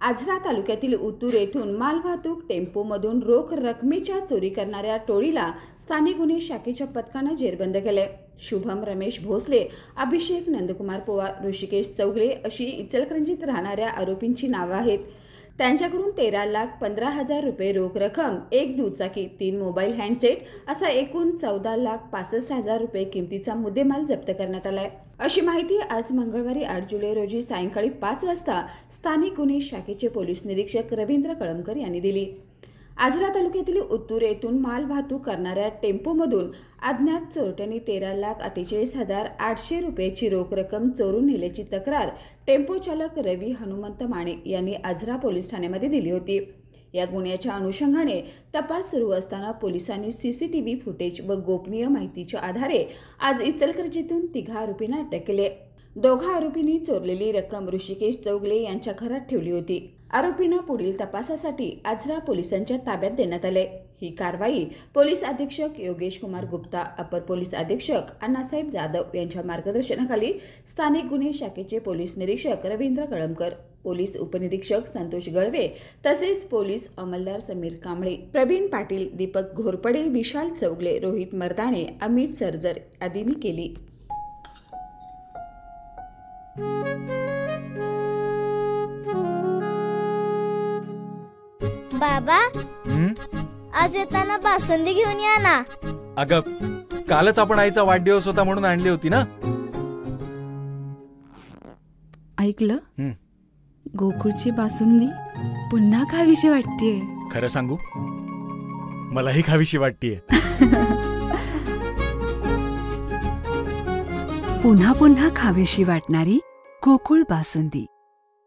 आजरा तालुक्यातील उत्तूर येथून मालवाहतूक टेम्पोमधून रोख रकमेच्या चोरी करणाऱ्या टोळीला स्थानिक गुन्हे शाखेच्या पथकाने जेरबंद केले। शुभम रमेश भोसले, अभिषेक नंदकुमार पवार, ऋषिकेश चौगले अशी इचलकरंजीत राहणाऱ्या आरोपींची नावे आहेत। त्यांच्याकडून 13,15,000 रुपये रोख रक्कम, एक दुचाकी, 3 मोबाईल हँडसेट असा एकूण 14,65,000 रुपये किमतीचा मुद्देमाल जप्त करण्यात आलाय, अशी माहिती आज मंगळवारी 8 जुलै रोजी सायंकाळी 5 वाजता स्थानिक गुन्हे शाखेचे पोलीस निरीक्षक रवींद्र कळमकर यांनी दिली। आजरा तालुक्यातील उत्तूर येथून माल वाहतूक करणाऱ्या टेम्पोमधून अज्ञात चोरट्यांनी 13,48,800 रुपयाची रोख रक्कम चोरून नेल्याची तक्रार टेम्पो चालक रवी हनुमंत माने यांनी आजरा पोलीस ठाण्यामध्ये दिली होती। या गुन्ह्याच्या अनुषंगाने तपास सुरू असताना पोलिसांनी सीसीटीव्ही फुटेज व गोपनीय माहितीच्या आधारे आज इचलकरंजीतून 3 आरोपींना अटक केली। दोघा आरोपींनी चोरलेली रक्कम ऋषिकेश चौगले यांच्या घरात ठेवली होती। आरोपींना पुढील तपासासाठी आजरा पोलिसांच्या ताब्यात देण्यात आले। ही कारवाई पोलीस अधीक्षक योगेश कुमार गुप्ता, अपर पोलीस अधीक्षक अण्णासाहेब जाधव यांच्या मार्गदर्शनाखाली स्थानिक गुन्हे शाखेचे पोलीस निरीक्षक रवींद्र कळमकर, पोलीस उपनिरीक्षक संतोष गळवे तसेच पोलीस अंमलदार समीर कांबळे, प्रवीण पाटील, दीपक घोरपडे, विशाल चौगले, रोहित मर्दाणे, अमित सरजर आदींनी केली। बाबा, आज येताना बासुंदी घेऊन या ना। अगं, कालच आपण आईचा वाढदिवस होता म्हणून आणली होती ना। ऐकलं, गोकुळची बासुंदी पुन्हा खावीशी वाटतेय। खरं सांगू, मलाही खावीशी वाटतेय। पुन्हा पुन्हा खावीशी वाटणारी गोकुळ बासुंदी।